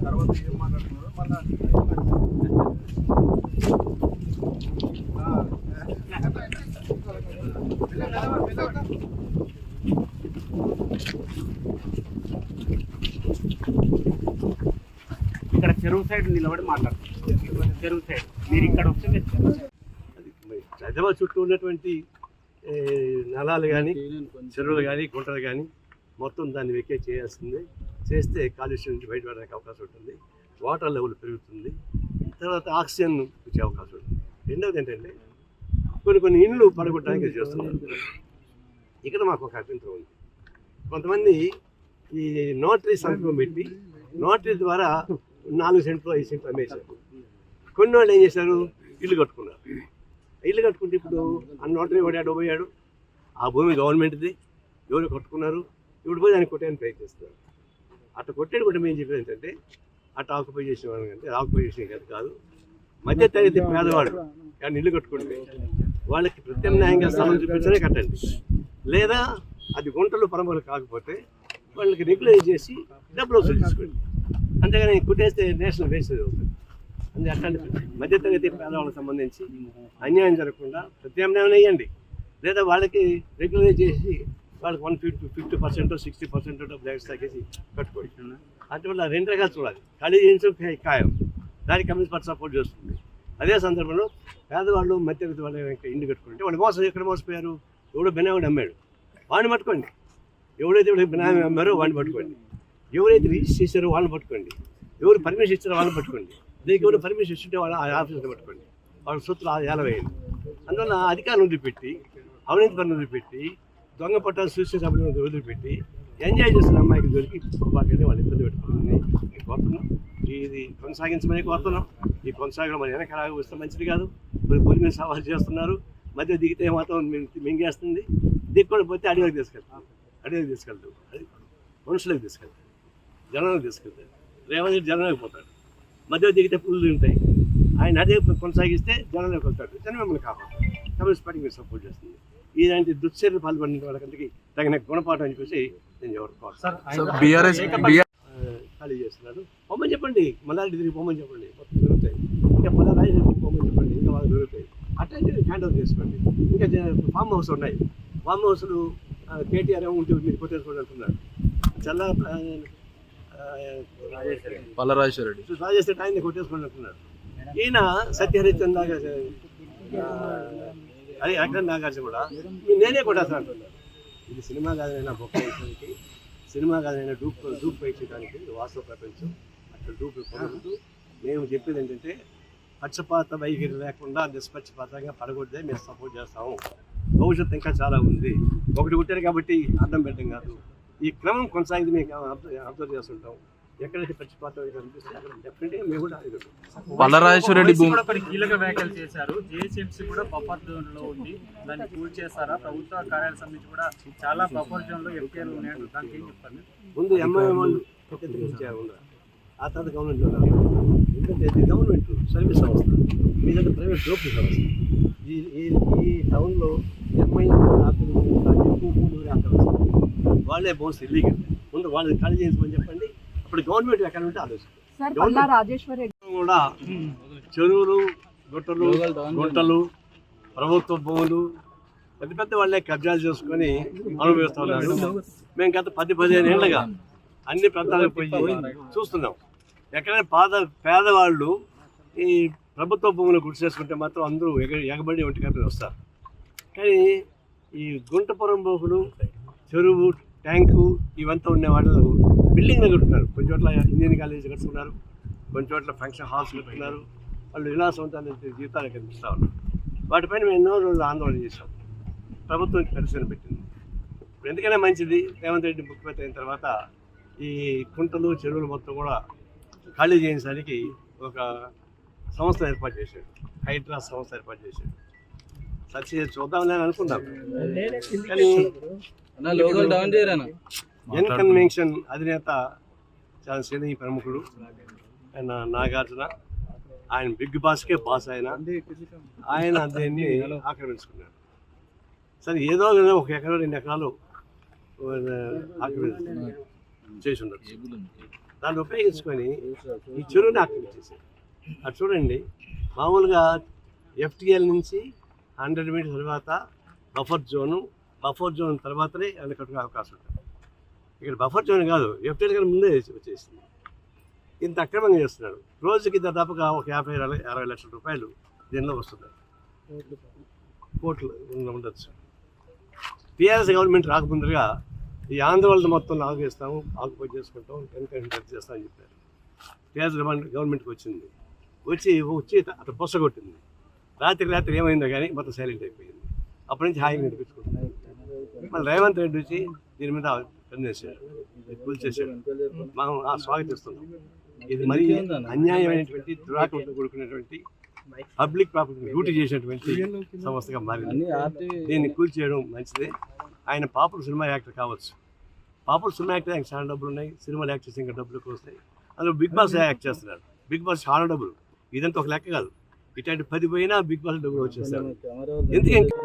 తర్వాత ఏం మాట్లాడుతున్నారు మళ్ళీ ఇక్కడ చెరువు సైడ్ నిలబడి మాట్లాడుతున్నారు. చెరువు సైడ్ మీరు ఇక్కడ వస్తే హైదరాబాద్ చుట్టూ ఉన్నటువంటి నలాలు కానీ చెరువులు కానీ గుంటలు కానీ మొత్తం దాన్ని వెకేట్ చేయాల్సిందే. చేస్తే కాలుష్యం నుంచి బయటపడడానికి అవకాశం ఉంటుంది, వాటర్ లెవెల్ పెరుగుతుంది, తర్వాత ఆక్సిజన్ వచ్చే అవకాశం ఉంటుంది. రెండవది ఏంటంటే కొన్ని ఇండ్లు పడగొట్టడానికి చేస్తున్నారు. ఇక్కడ మాకు ఒక అభ్యంతరం ఉంది. కొంతమంది ఈ నోటరీ సంతకం పెట్టి నోటరీ ద్వారా 4 సెంట్లు 5 సెంట్లు అమ్మేశారు. కొన్ని వాళ్ళు ఏం చేశారు, ఇల్లు కట్టుకున్నారు. ఇల్లు కట్టుకుంటే ఇప్పుడు ఆ నోటరీ వాడాడు పోయాడు, ఆ భూమి గవర్నమెంట్ది, ఎవరు కట్టుకున్నారు, ఇప్పుడు పోయి దాన్ని కొట్టేయడానికి ప్రయత్నిస్తున్నారు. అట్లా కొట్టేది కూడా మేము చెప్పేది ఏంటంటే అట్లా ఆక్యుపై చేసిన వాళ్ళకంటే ఆక్యుపై చేసిన కాదు, మధ్య తరగతి పేదవాడు కానీ ఇల్లు కట్టుకుంటే వాళ్ళకి ప్రత్యామ్నాయంగా స్థలం చూపించనే కట్టండి, లేదా అది గుంటలు పరమలు కాకపోతే వాళ్ళకి రెగ్యులైజ్ చేసి డబ్బులు వసూలు తీసుకోండి. అంతేగాని కొట్టేస్తే నేషనల్ వేస్టేజ్ అవుతుంది. అందుకే అట్లాంటి మధ్యతరగతి పేదవాళ్ళకి సంబంధించి అన్యాయం జరగకుండా ప్రత్యామ్నాయం వేయండి, లేదా వాళ్ళకి రెగ్యులైజ్ చేసి వాళ్ళకి 50% 60% డబ్బులు ఎక్స్ట్రా తగ్గేసి కట్టుకోండి. అటువంటి 2 రకాలు చూడాలి. ఖాళీ చేయించడం ఖాయం, దానికి కమ్యూనిస్ట్ పార్టీ సపోర్ట్ చేస్తుంది. అదే సందర్భంలో పేదవాళ్ళు మధ్యతరగతి వాళ్ళ ఇంటి కట్టుకుంటే వాళ్ళు ఎక్కడ మోసపోయారు, ఎవడో బెనామీ అమ్మాడు వాడిని పట్టుకోండి, ఎవరైతే బెనామీ అమ్మారో వాడిని పట్టుకోండి, ఎవరైతే రిజిస్టర్ చేశారో వాళ్ళని పట్టుకోండి, ఎవరు పర్మిషన్ ఇచ్చారో వాళ్ళని పట్టుకోండి, దీనికి ఎవరు పర్మిషన్ ఇస్తుంటే వాళ్ళ ఆఫీసులో పట్టుకోండి, వాళ్ళ సొత్తులు ఏలవేయండి. అందువల్ల అధికారులు వదిలిపెట్టి, అవినీతి పనులు వదిలిపెట్టి, దొంగ పట్టాలు సూసైడ్ అభివృద్ధి వదిలిపెట్టి ఎంజాయ్ చేస్తున్న అమ్మాయికి దొరికి వాళ్ళకైతే వాళ్ళు ఇబ్బంది పెట్టుకుంటుంది. కోరుతున్నాం, ఇది కొనసాగించమని కోరుతున్నాం. ఈ కొనసాగడం మన వెనక వస్తే మంచిది కాదు. పొలి మీద సవాలు చేస్తున్నారు, మధ్య దిగితే మాత్రం మింగేస్తుంది, దిక్కుని పోతే అడవికి తీసుకెళ్తాం, అడవికి తీసుకెళ్తాం, అది మనుషులకు తీసుకెళ్తాం, జనాలకు తీసుకెళ్తారు. రేవంత్ రెడ్డి జనంలోకి పోతాడు, మధ్య దిగితే పుల్లు ఉంటాయి. ఆయన అదే కొనసాగిస్తే జనంలోకి వెళ్తాడు, జనం మిమ్మల్ని కాపాడు. కమ్యూనిస్ట్ పార్టీ మీరు సపోర్ట్ చేస్తుంది. ఇలాంటి దుశ్చర్యలు పాల్పడిన వాళ్ళకంటే తగిన గుణపాఠం అని చెప్పేసి నేను ఎవరు ఖాళీ చేస్తున్నారు. పొమ్మని చెప్పండి, మళ్ళీ తిరిగి పొమ్మని చెప్పండి, మొత్తం దొరుకుతాయి. ఇంకా మళ్ళీ రాజు పొమ్మని చెప్పండి, ఇంకా వాళ్ళు దొరుకుతాయి. అట్లయితే హ్యాండ్ ఓవర్ చేసుకోండి. ఇంకా ఫామ్ హౌస్ ఉన్నాయి, ఫామ్ హౌస్లు కేటీఆర్ ఏమో ఉంటే మీరు కొట్టేసుకోండి అంటున్నారు. చల్ల పల్లరాజేశ్వర రెడ్డి రాజేశ్వర ఆయన కొట్టేసుకోండి అంటున్నారు. ఈయన సత్యహరిచంద్ర అది అక్కడ నాగార్జున కూడా నేనే కొట్టేస్తాను అంటున్నారు. ఇది సినిమా కాదనైనా బొక్క వేయడానికి, సినిమా కాదనైనా డూప్ వేయించడానికి వాస్తవ ప్రపంచం అట్లా డూప్ పొందుతూ మేము చెప్పేది ఏంటంటే పక్షపాత వైఖరి లేకుండా నిష్పక్షపాతంగా పడకూడదే మేము సపోర్ట్ చేస్తాము. భవిష్యత్తు ఇంకా చాలా ఉంది. ఒకటి కొట్టారు కాబట్టి అర్థం పెట్టడం కాదు, ఈ క్రమం కొనసాగింది మేము అబ్జర్వ్ చేస్తుంటాం. ఎక్కడైతే పక్షపాతం కనిపిస్తే అక్కడ డెఫినెట్గా మేము కూడా పల్లరాజేశ్వర రెడ్డి కీలక వ్యాఖ్యలు చేశారు. జేఎస్ఎంసీ కూడా బఫర్ జోన్లో ఉంది, దాన్ని కూల్ చేస్తారా? ప్రభుత్వ కార్యాలయ సమితి కూడా చాలా బఫర్ జోన్లో ఎఫ్టీఆర్లు ఉన్నాయంటే దానికి ఏం చెప్తారు? ముందు ఎంఐఎం వాళ్ళు ఆ తర్వాత గవర్నమెంట్ ఉండాలి. ఎందుకంటే ఇది గవర్నమెంట్ సర్వీస్ సంస్థ, మీదంటే ప్రైవేట్ జోపీ సంస్థ. ఈ టౌన్లో ఎంఐఎం ఎక్కువ భూములు ఆక్రమిస్తారు, వాళ్ళే బోన్స్ ఇల్లీగల్. ముందు వాళ్ళని ఖాళీ చేయించమని చెప్పండి, ఇప్పుడు గవర్నమెంట్ ఎక్కడ ఉంటే ఆలోచిస్తారు. కూడా చెరువులు గుంటలు ప్రభుత్వ భూములు పెద్ద పెద్ద వాళ్ళే కబ్జాలు చేసుకొని అనుభవిస్తున్నారు. మేము గత 10-15 ఏళ్ళగా అన్ని ప్రాంతాలకు పోయి చూస్తున్నాం. ఎక్కడైనా పేదవాళ్ళు ఈ ప్రభుత్వ భూములు గుర్తు చేసుకుంటే మాత్రం అందరూ ఎగబడి ఒంటి కట్టి వస్తారు. కానీ ఈ గుంటపురం భూములు, చెరువు, ట్యాంకు ఇవంతా ఉండే వాళ్ళు బిల్డింగ్లు కట్టుకున్నారు. కొన్ని చోట్ల ఇంజనీరింగ్ కాలేజీ కట్టుకున్నారు, కొన్ని చోట్ల ఫంక్షన్ హాల్స్ కట్టుకున్నారు. వాళ్ళు విలాసవంతమైన జీవితాలు కనిపిస్తూ ఉన్నారు. వాటిపైన మేము ఎన్నో రోజులు ఆందోళన చేశాం. ప్రభుత్వం పరిశీలన పెట్టింది. ఇప్పుడు ఎందుకైనా మంచిది, రేవంత్ రెడ్డి ముఖ్యమంత్రి అయిన తర్వాత ఈ కుంటలు చెరువులు మొత్తం కూడా ఖాళీ చేయడానికి ఒక సంస్థ ఏర్పాటు చేశాడు, హైడ్రా సంస్థ ఏర్పాటు చేశాడు. సక్సెస్ చూద్దామని నేను అనుకున్నాను. కానీ ఎన్ కన్వెన్షన్ అధినేత చాలా శ్రేణి ప్రముఖుడు ఆయన నాగార్జున, ఆయన బిగ్ బాస్కే బాస్, ఆయన దీన్ని ఆక్రమించుకున్నాడు. సరే ఏదో ఒక ఎకరం 2 ఎకరాలు ఆక్రమించి చేసి ఉండొచ్చు. దాన్ని ఉపయోగించుకొని ఈ చెరువుని ఆక్రమించేసారు. అది చూడండి, మామూలుగా ఎఫ్టీఎల్ నుంచి 100 మీటర్స్ తర్వాత బఫర్ జోన్ తర్వాతనే అన్ని కట్టుకునే అవకాశం ఉంటుంది. ఇక్కడ బఫర్ జోన్ కాదు, ఎఫ్టీఎల్ కన్నా ముందే వచ్చేసింది. ఇంత అక్రమంగా చేస్తున్నాడు. రోజుకి దాదాపుగా ఒక 50-60 లక్షల రూపాయలు దీనిలో వస్తున్నాయి, కోట్లు ఉండొచ్చు. టీఆర్ఎస్ గవర్నమెంట్ రాకముందుగా ఈ ఆంధ్ర వాళ్ళని మొత్తం ఆకుపై చేసుకుంటాం, టెన్షన్ రద్దు చేస్తామని చెప్పారు. టీఆర్ఎస్ గవర్నమెంట్కి వచ్చి అక్కడ బొస్స కొట్టింది. రాత్రి ఏమైందో కానీ మొత్తం సైలెంట్ అయిపోయింది. అప్పటి నుంచి హాయిగా నడిపించుకుంటున్నాం. మళ్ళీ రేవంత్ రెడ్డి వచ్చి దీని మీద పనిచేశాడు, కూల్చేశాడు. మనం స్వాగతిస్తున్నాం. ఇది మరి అన్యాయమైనటువంటి దురాకులతో కూడుకున్నటువంటి పబ్లిక్ ప్రాపర్టీ డ్యూటీ చేసినటువంటి సంస్థగా మారింది. దీన్ని కూల్చేయడం మంచిదే. ఆయన పాపులర్ సినిమా యాక్టర్ కావచ్చు. పాపులర్ సినిమా యాక్టర్ ఆయనకు చాలా డబ్బులు ఉన్నాయి, సినిమాలు యాక్ట్ చేసి ఇంకా డబ్బులు ఎక్కువ వస్తాయి. అందులో బిగ్ బాస్ యాక్ట్ చేస్తున్నాడు. బిగ్ బాస్ చాలా డబ్బులు, ఇదంతా ఒక లెక్క కాదు. ఇట్లాంటి 10 పోయినా బిగ్ బాస్ డబ్బులు వచ్చేస్తారు. ఎందుకంటే